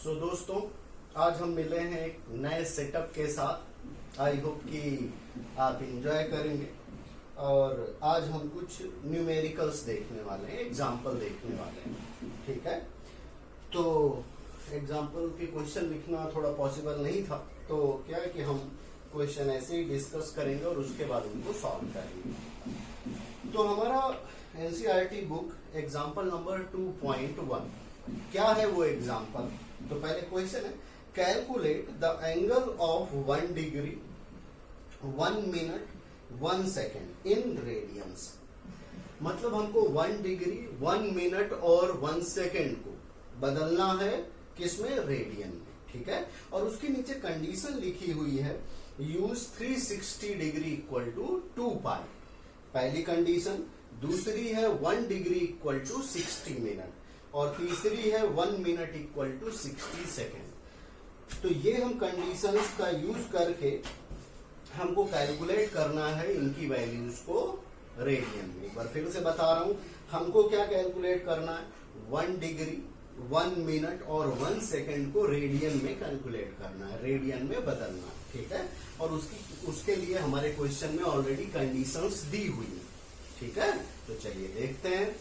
दोस्तों, आज हम मिले हैं एक नए सेटअप के साथ। आई होप कि आप इंजॉय करेंगे। और आज हम कुछ न्यूमेरिकल्स देखने वाले हैं, एग्जाम्पल देखने वाले हैं। ठीक है, तो एग्जाम्पल के क्वेश्चन लिखना थोड़ा पॉसिबल नहीं था, तो क्या है कि हम क्वेश्चन ऐसे ही डिस्कस करेंगे और उसके बाद उनको सॉल्व करेंगे। तो हमारा एनसीईआरटी बुक एग्जाम्पल नंबर 2.1 क्या है वो एग्जाम्पल। तो पहले क्वेश्चन है, calculate the angle of 1 degree 1 minute 1 second in radiance. मतलब हमको 1 डिग्री 1 मिनट और 1 सेकेंड को बदलना है किसमें, रेडियन में। ठीक है, और उसके नीचे कंडीशन लिखी हुई है, यूज 360 डिग्री इक्वल टू 2 पाई। पहली कंडीशन। दूसरी है 1 डिग्री इक्वल टू 60 मिनट और तीसरी है 1 मिनट इक्वल टू 60 सेकेंड। तो ये हम कंडीशंस का यूज करके हमको कैलकुलेट करना है इनकी वैल्यूज को रेडियन में। एक बार फिर से बता रहा हूं, हमको क्या कैलकुलेट करना है, 1 डिग्री 1 मिनट और 1 सेकेंड को रेडियन में कैलकुलेट करना है, रेडियन में बदलना है। ठीक है, और उसके लिए हमारे क्वेश्चन में ऑलरेडी कंडीशंस दी हुई है। ठीक है, तो चलिए देखते हैं।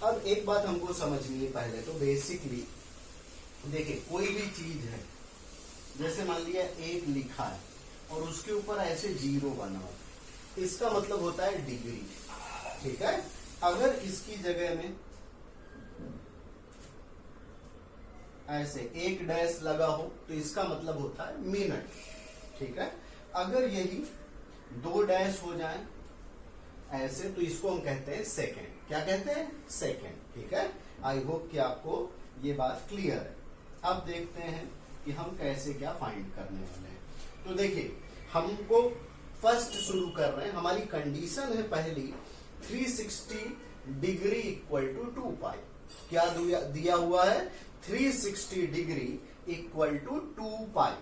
अब एक बात हमको समझनी है पहले तो बेसिकली। देखिए, कोई भी चीज है, जैसे मान लिया 1 लिखा है और उसके ऊपर ऐसे 0 बना हो, इसका मतलब होता है डिग्री। ठीक है, अगर इसकी जगह में ऐसे 1 डैश लगा हो तो इसका मतलब होता है मिनट। ठीक है, अगर यही 2 डैश हो जाए ऐसे तो इसको हम कहते हैं सेकेंड। क्या कहते हैं, सेकेंड। ठीक है, आई होप कि आपको ये बात क्लियर है। अब देखते हैं कि हम कैसे क्या फाइंड करने वाले हैं। तो देखिए, हमको फर्स्ट शुरू कर रहे हैं। हमारी कंडीशन है पहली, 360 डिग्री इक्वल टू 2 पाई। क्या दिया हुआ है, 360 डिग्री इक्वल टू 2 पाई।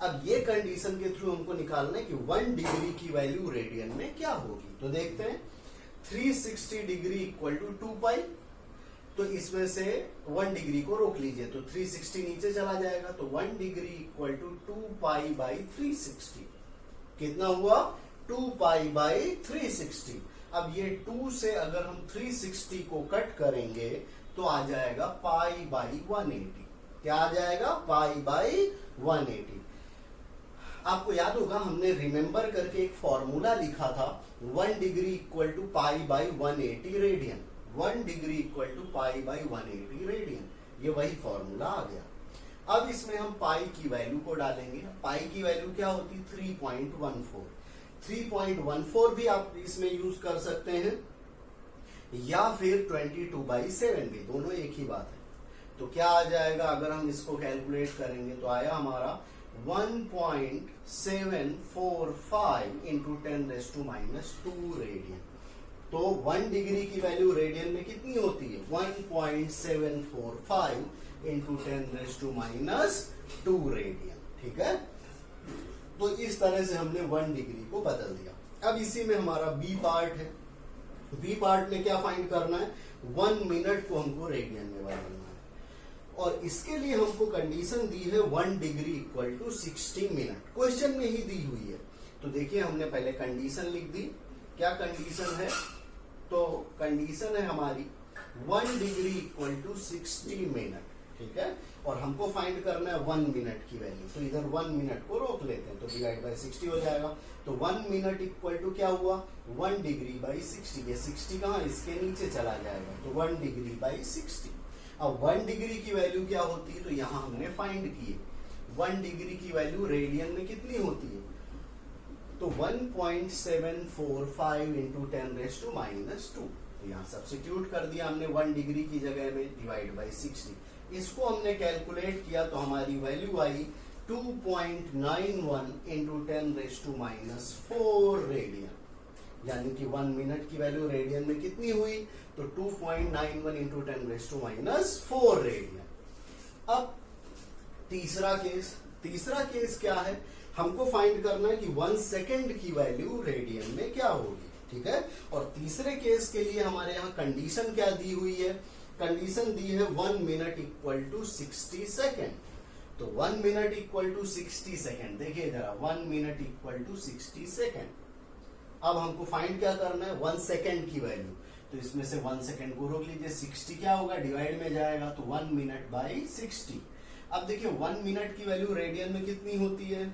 अब ये कंडीशन के थ्रू हमको निकालना है कि 1 डिग्री की वैल्यू रेडियन में क्या होगी। तो देखते हैं, 360 डिग्री इक्वल टू 2 पाई। तो इसमें से 1 डिग्री को रोक लीजिए तो 360 नीचे चला जाएगा। तो 1 degree equal to 2 pi by 360 कितना हुआ, 2 पाई बाई 360। अब ये 2 से अगर हम 360 को कट करेंगे तो आ जाएगा पाई बाई 180। क्या आ जाएगा, पाई बाई 180। आपको याद होगा हमने रिमेंबर करके एक फॉर्मूला लिखा था, 1 degree equal to pi by 180 radian. 1 degree equal to pi by 180 radian, ये वही फॉर्मूला आ गया। अब इसमें हम पाई की वैल्यू को डालेंगे। पाई की वैल्यू क्या होती, 3.14। 3.14 भी आप इसमें यूज कर सकते हैं, या फिर 22/7 भी, दोनों एक ही बात है। तो क्या आ जाएगा, अगर हम इसको कैलकुलेट करेंगे तो आया हमारा 1.745 इंटू 10⁻² रेडियन। तो 1 डिग्री की वैल्यू रेडियन में कितनी होती है, 1.745 इंटू 10⁻² रेडियन। ठीक है, तो इस तरह से हमने 1 डिग्री को बदल दिया। अब इसी में हमारा बी पार्ट है। बी पार्ट में क्या फाइंड करना है, 1 मिनट को हमको रेडियन में बदलना है। और इसके लिए हमको कंडीशन दी है 1 degree equal to 60 minute, question में ही दी हुई है। तो देखिए, हमने पहले कंडीशन लिख दी। क्या कंडीशन है, तो कंडीशन है हमारी 1 डिग्री इक्वल टू 60 मिनट। ठीक है, और हमको फाइंड करना है 1 मिनट की वैल्यू। तो इधर 1 मिनट को रोक लेते हैं तो डिवाइड बाई 60 हो जाएगा। तो 1 मिनट इक्वल टू क्या हुआ, 1 डिग्री बाई 60। ये 60 कहाँ, इसके नीचे चला जाएगा, तो 1 डिग्री बाई 60। अब 1 डिग्री की वैल्यू क्या होती है, तो यहां हमने फाइंड की है। 1 डिग्री की वैल्यू रेडियन में कितनी होती है, तो 1.745 इंटू 10⁻²। तो यहाँ सब्स्टिट्यूट कर दिया हमने 1 डिग्री की जगह में, डिवाइड बाई 60। इसको हमने कैलकुलेट किया तो हमारी वैल्यू आई 2.91 इंटू 10⁻⁴ रेडियन। यानी कि 1 मिनट की वैल्यू रेडियन में कितनी हुई, तो 2.91 इंटू 10⁻⁴ रेडियन। अब तीसरा केस क्या है, हमको फाइंड करना है कि 1 सेकेंड की वैल्यू रेडियन में क्या होगी। ठीक है, और तीसरे केस के लिए हमारे यहाँ कंडीशन क्या दी हुई है, कंडीशन दी है 1 मिनट इक्वल टू 60 सेकेंड। तो 1 मिनट इक्वल टू 60 सेकेंड, देखिए जरा 1 मिनट इक्वल टू 60 सेकेंड। अब हमको फाइंड क्या करना है, 1 सेकेंड की वैल्यू। तो इसमें से 1 सेकेंड को रोक लीजिए, 60 क्या होगा, डिवाइड में जाएगा तो 1 मिनट बाई 60। अब देखिए 1 मिनट की वैल्यू रेडियन में कितनी होती है,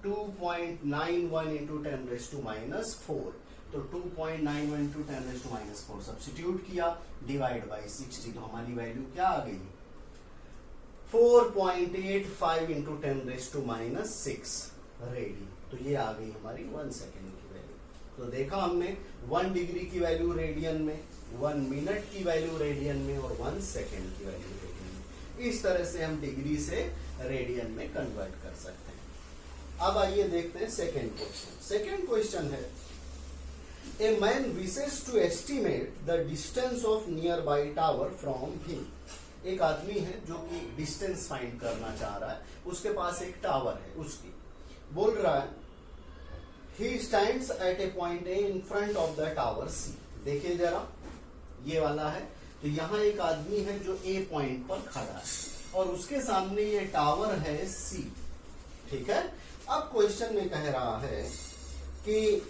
2.91 इंटू 10⁻⁴। तो 2.91 इंटू 10⁻⁴ सब्स्टिट्यूट किया, डिवाइड बाई 60, तो हमारी वैल्यू क्या आ गई, 4.85 इंटू 10⁻⁶ रेडी। तो ये आ गई हमारी 1 सेकेंड की वैल्यू। तो देखा हमने 1 डिग्री की वैल्यू रेडियन में, 1 मिनट की वैल्यू रेडियन में और 1 सेकेंड की वैल्यू रेडियन में। इस तरह से हम डिग्री से रेडियन में कन्वर्ट कर सकते हैं। अब आइए देखते हैं सेकेंड क्वेश्चन। सेकेंड क्वेश्चन है, a man wishes to estimate the distance of nearby tower from him. एक आदमी है जो कि डिस्टेंस फाइंड करना चाह रहा है, उसके पास एक टावर है, उसकी बोल रहा है he stands at a point A in front of the tower C। देखिए जरा ये वाला है, तो यहाँ एक आदमी है जो A पॉइंट पर खड़ा है और उसके सामने ये टावर है C, ठीक है। अब क्वेश्चन में कह रहा है कि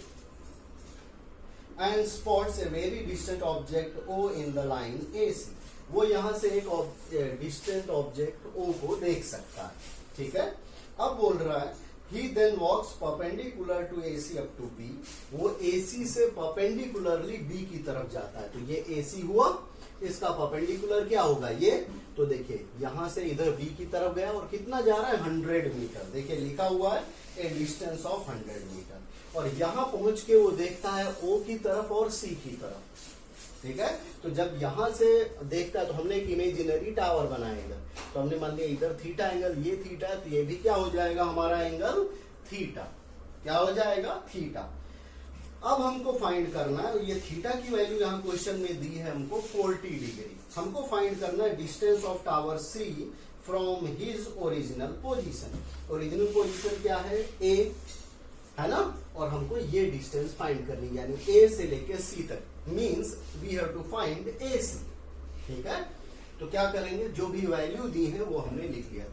and spots a very distant object O in the line AC। वो यहां से एक डिस्टेंट ऑब्जेक्ट O को देख सकता है, ठीक है। अब बोल रहा है he then walks perpendicular to AC up to B। वो AC से परपेंडिकुलरली B की तरफ जाता है। तो ये AC हुआ, इसका परपेंडिकुलर क्या होगा ये, तो देखिए यहां से इधर B की तरफ गया और कितना जा रहा है, 100 मीटर। देखिए लिखा हुआ है ए डिस्टेंस ऑफ 100 मीटर। और यहां पहुंच के वो देखता है O की तरफ और C की तरफ, ठीक है। तो जब यहां से देखता है, तो हमने एक इमेजिनरी टावर बनाया इधर, तो हमने मान लिया इधर थीटा एंगल, ये थीटा है, तो ये भी क्या हो जाएगा हमारा एंगल थीटा, क्या हो जाएगा थीटा। अब हमको फाइंड करना है, ये थीटा की वैल्यू यहाँ क्वेश्चन में दी है हमको 40 डिग्री। हमको फाइंड करना है distance of tower C from his original position. Original position क्या है, A है ना, और हमको ये डिस्टेंस फाइंड करनी है, यानी A से लेके C तक, means we have to find AC, ठीक है। तो क्या करेंगे, जो भी वैल्यू दी है वो हमने लिख लिया,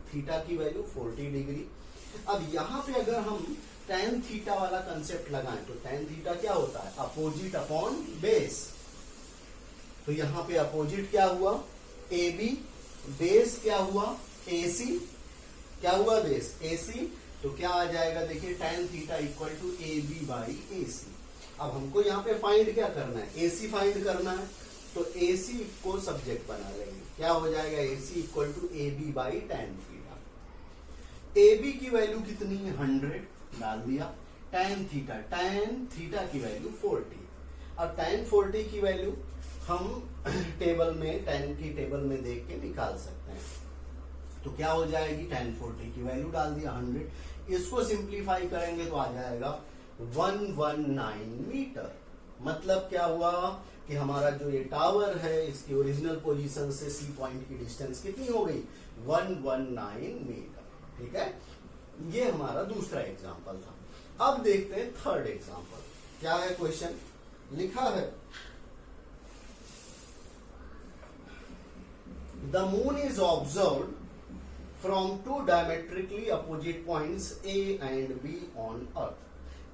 थीटा की वैल्यू 40 डिग्री। अब यहाँ पे अगर हम tan थीटा वाला कंसेप्ट लगाएं, तो tan थीटा क्या होता है, अपोजिट अपॉन बेस। तो यहाँ पे अपोजिट क्या हुआ, AB, बेस क्या हुआ, AC, क्या हुआ बेस AC। तो क्या आ जाएगा, देखिए tan theta equal to AB by AC। अब हमको यहाँ पे फाइंड क्या करना है, AC फाइंड करना है, तो AC को सब्जेक्ट बना लेंगे, क्या हो जाएगा AC equal to AB by tan theta. AB की वैल्यू कितनी है, 100 डाल दिया, tan थीटा की वैल्यू 40। अब tan 40 की वैल्यू हम टेबल में, tan की टेबल में देख के निकाल सकते हैं। तो क्या हो जाएगी, tan 40 की वैल्यू डाल दिया 100, इसको सिंप्लीफाई करेंगे तो आ जाएगा 119 मीटर। मतलब क्या हुआ कि हमारा जो ये टावर है, इसकी ओरिजिनल पोजीशन से C पॉइंट की डिस्टेंस कितनी हो गई, 119 मीटर, ठीक है। ये हमारा दूसरा एग्जांपल था। अब देखते हैं थर्ड एग्जांपल। क्या है क्वेश्चन, लिखा है the moon is observed from 2 diametrically opposite points A and B on earth.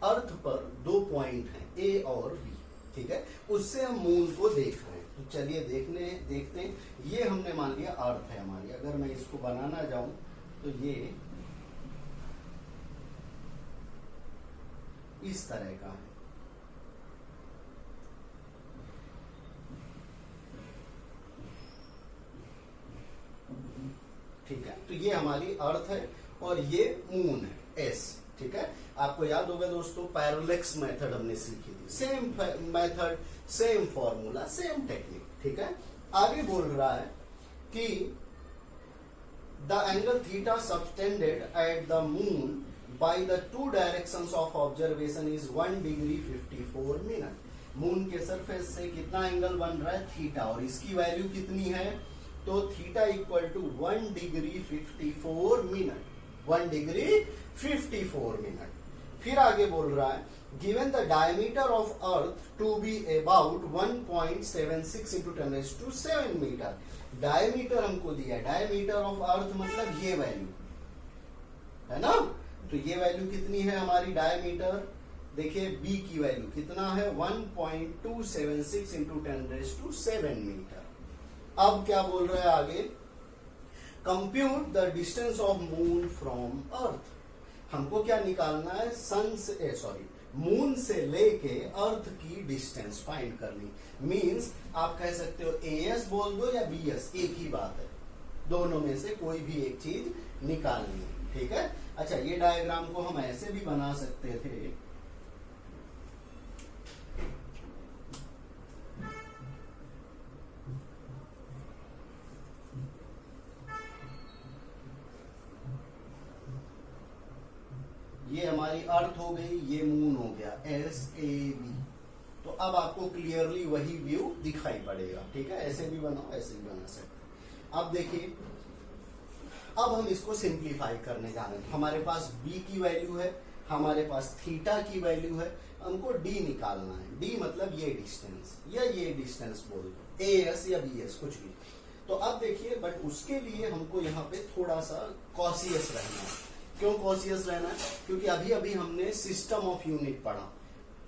Earth पर 2 पॉइंट हैं A और B, ठीक है, उससे हम मून को देख रहे हैं। तो चलिए देखते हैं। ये हमने मान लिया अर्थ है हमारी। अगर मैं इसको बनाना जाऊं तो ये इस तरह का है, ठीक है। तो ये हमारी अर्थ है और ये मून है S, ठीक है। आपको याद होगा दोस्तों, पैरेलैक्स मेथड हमने सीखी थी, same method, same formula, same technique, ठीक है। आगे बोल रहा है कि the angle theta subtended at the moon by the 2 directions of observation is 1 degree 54 minute. Moon के सरफेस से कितना एंगल बन रहा है, थीटा, और इसकी वैल्यू कितनी है, तो theta equal to 1 degree 54 minute, 1 degree 54 minute. फिर आगे बोल रहा है given the diameter of earth to be about 1.76 into 10⁷ metre. Diameter हमको दिया, डायमीटर ऑफ अर्थ मतलब ये वैल्यू है ना। तो ये वैल्यू कितनी है हमारी डायमीटर, देखिए बी की वैल्यू कितना है 1.276 into 10⁷ मीटर। अब क्या बोल रहे हैं आगे, compute the distance of moon from earth. हमको क्या निकालना है, सन से मून से लेके अर्थ की डिस्टेंस फाइंड करनी। मींस आप कह सकते हो एएस बोल दो या बीएस, एक ही बात है, दोनों में से कोई भी एक चीज निकालनी है, ठीक है। अच्छा, ये डायग्राम को हम ऐसे भी बना सकते थे, ये हमारी अर्थ हो गई, ये मून हो गया, SAB। तो अब आपको क्लियरली वही व्यू दिखाई पड़ेगा, ठीक है। ऐसे भी बनाओ, ऐसे भी बना सकते। अब देखिए, अब हम इसको सिंप्लीफाई करने जा रहे हैं। हमारे पास B की वैल्यू है, हमारे पास थीटा की वैल्यू है, हमको D निकालना है। D मतलब ये डिस्टेंस या ये डिस्टेंस बोल दो, AS या BS कुछ भी। तो अब देखिए, बट उसके लिए हमको यहाँ पे थोड़ा सा कॉशियस रहना है। क्यों कॉशियस रहना है, क्योंकि अभी अभी हमने सिस्टम ऑफ यूनिट पढ़ा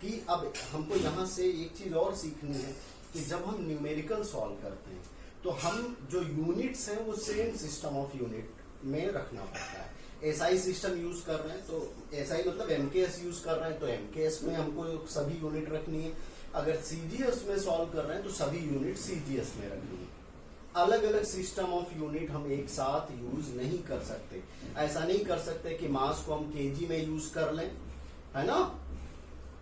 कि अब हमको यहाँ से एक चीज और सीखनी है कि जब हम न्यूमेरिकल सॉल्व करते हैं तो हम जो यूनिट्स हैं वो सेम सिस्टम ऑफ यूनिट में रखना पड़ता है। एसआई सिस्टम यूज कर रहे हैं तो एसआई मतलब एमकेएस यूज कर रहे हैं तो एमकेएस में हमको सभी यूनिट रखनी है। अगर सीजीएस में सॉल्व कर रहे हैं तो सभी यूनिट सीजीएस में रखनी है। अलग अलग सिस्टम ऑफ यूनिट हम एक साथ यूज नहीं कर सकते। ऐसा नहीं कर सकते कि मास को हम केजी में यूज कर लें, है ना,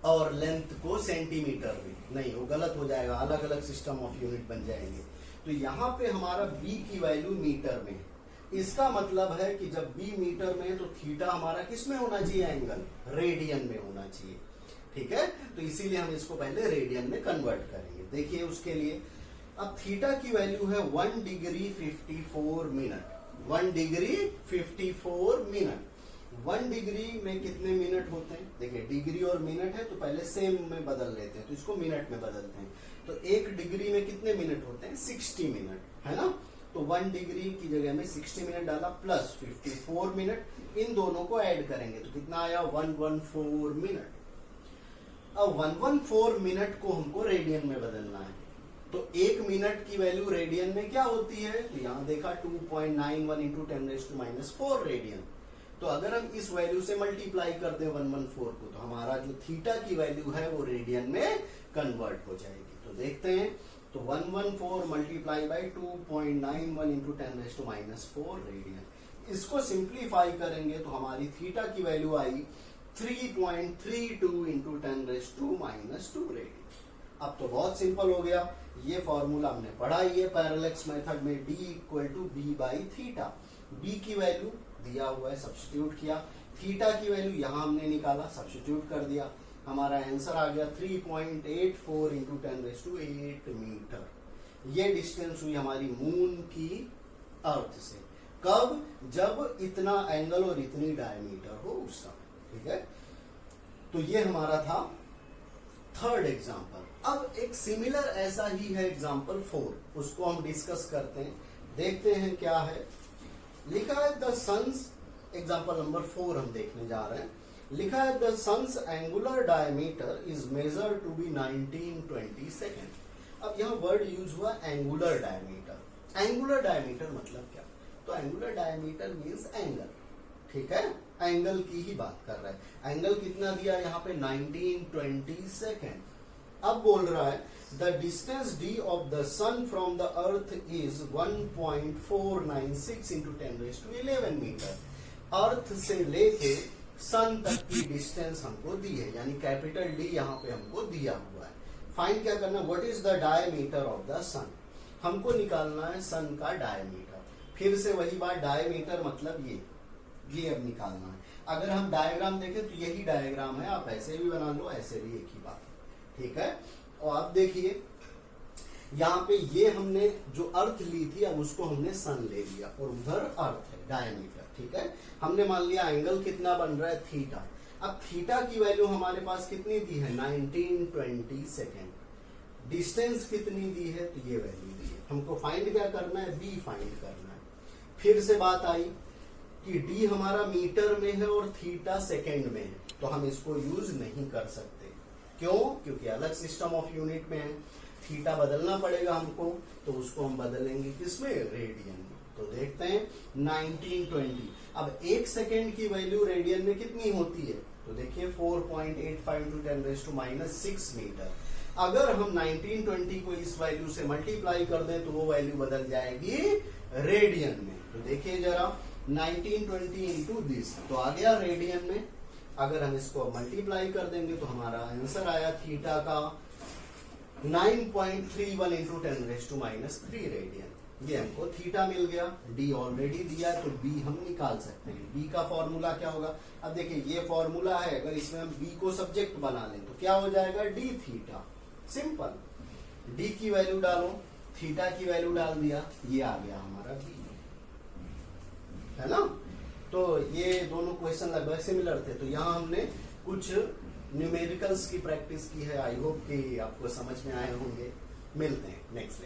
और लेंथ को सेंटीमीटर में, नहीं, वो गलत हो जाएगा, अलग अलग सिस्टम ऑफ यूनिट बन जाएंगे। तो यहाँ पे हमारा बी की वैल्यू मीटर में है। इसका मतलब है कि जब बी मीटर में है तो थीटा हमारा किस में होना चाहिए, एंगल रेडियन में होना चाहिए, ठीक है। तो इसीलिए हम इसको पहले रेडियन में कन्वर्ट करेंगे। देखिए उसके लिए अब थीटा की वैल्यू है 1 degree 54 minute. 1 degree 54 minute. 1 degree में कितने मिनट होते हैं, देखिए डिग्री और मिनट है तो पहले सेम में बदल लेते हैं, तो इसको मिनट में बदलते हैं। तो 1 डिग्री में कितने मिनट होते हैं, 60 मिनट, है ना। तो 1 डिग्री की जगह में 60 मिनट डाला प्लस 54 मिनट, इन दोनों को ऐड करेंगे तो कितना आया 114 मिनट। अब 114 मिनट को हमको रेडियन में बदलना है। तो 1 मिनट की वैल्यू रेडियन में क्या होती है, तो यहाँ देखा 2.91 इंटू 10⁻⁴ रेडियन। तो अगर हम इस वैल्यू से मल्टीप्लाई कर दें 114 को तो हमारा जो थीटा की वैल्यू है वो रेडियन में कन्वर्ट हो जाएगी। तो देखते हैं, तो 114 मल्टीप्लाई बाई 2.91 इंटू 10⁻⁴ रेडियन। इसको सिंप्लीफाई करेंगे तो हमारी थीटा की वैल्यू आई 3.32 इंटू 10⁻² रेडियन। अब तो बहुत सिंपल हो गया, ये फॉर्मूला हमने पढ़ा ही है पैरेलक्स मेथड में, D = B/θ। B की वैल्यू दिया हुआ है, सब्स्टिट्यूट किया, थीटा की वैल्यू यहाँ हमने निकाला, सब्स्टिट्यूट कर दिया, हमारा आंसर आ गया 3.84 इंटू 10⁸ मीटर। ये डिस्टेंस हुई हमारी मून की अर्थ से। कब, जब इतना एंगल और इतनी डायमीटर हो उस समय, ठीक है। तो ये हमारा था थर्ड एग्जाम्पल। अब एक सिमिलर ऐसा ही है एग्जाम्पल 4, उसको हम डिस्कस करते हैं, देखते हैं क्या है। लिखा है द सन्स, एग्जाम्पल नंबर 4 हम देखने जा रहे हैं। लिखा है the sun's angular diameter is measured to be 1920 second. अब यहाँ वर्ड यूज हुआ एंगुलर डायमीटर। एंगुलर डायमीटर मतलब क्या, तो एंगुलर डायमीटर मीन्स एंगल, ठीक है, एंगल की ही बात कर रहा है। एंगल कितना दिया यहाँ पे 1920 सेकेंड। अब बोल रहा है the distance d of the sun from the earth is 1.496 into 10⁻11 metre. Earth से लेके सन तक की डिस्टेंस हमको दी है, यानी कैपिटल D यहाँ पे हमको दिया हुआ है। फाइंड क्या करना, what is the diameter of the sun. हमको निकालना है सन का डायमीटर। फिर से वही बात, डायमीटर मतलब ये अब निकालना है। अगर हम डायग्राम देखें तो यही डायग्राम है, आप ऐसे भी बना लो, ऐसे भी एक ही बात, ठीक है। और आप देखिए यहाँ पे ये हमने जो अर्थ ली थी अब उसको हमने सन ले लिया और उधर अर्थ है डायमीटर, ठीक है। हमने मान लिया एंगल कितना बन रहा है, थीटा। अब थीटा की वैल्यू हमारे पास कितनी दी है 1920 सेकेंड। डिस्टेंस कितनी दी है तो ये वैल्यू दी है। हमको फाइंड क्या करना है, बी फाइंड करना है। फिर से बात आई कि डी हमारा मीटर में है और थीटा सेकेंड में है, तो हम इसको यूज नहीं कर सकते। क्यों? क्योंकि अलग सिस्टम ऑफ यूनिट में है। थीटा बदलना पड़ेगा हमको, तो उसको हम बदलेंगे किसमें, रेडियन में। तो देखते हैं 1920। अब 1 सेकेंड की वैल्यू रेडियन में कितनी होती है, तो देखिए 4.85 × 10⁻⁶ मीटर। अगर हम 1920 को इस वैल्यू से मल्टीप्लाई कर दें तो वो वैल्यू बदल जाएगी रेडियन में। तो देखिए जरा 1920 इंटू दिस, तो आ गया रेडियन में। अगर हम इसको मल्टीप्लाई कर देंगे तो हमारा आंसर आया थीटा का 9.31 × 10⁻³ रेडियन। ये हमको थीटा मिल गया। डी ऑलरेडी दिया है तो बी हम निकाल सकते हैं। बी का फॉर्मूला क्या होगा, अब देखिए ये फॉर्मूला है, अगर इसमें हम बी को सब्जेक्ट बना लें तो क्या हो जाएगा, डी थीटा। सिंपल। डी की वैल्यू डालो, थीटा की वैल्यू डाल दिया, ये आ गया हमारा बी, है ना। तो ये दोनों क्वेश्चन लगभग सिमिलर थे। तो यहाँ हमने कुछ न्यूमेरिकल्स की प्रैक्टिस की है। आई होप कि आपको समझ में आए होंगे। मिलते हैं नेक्स्ट।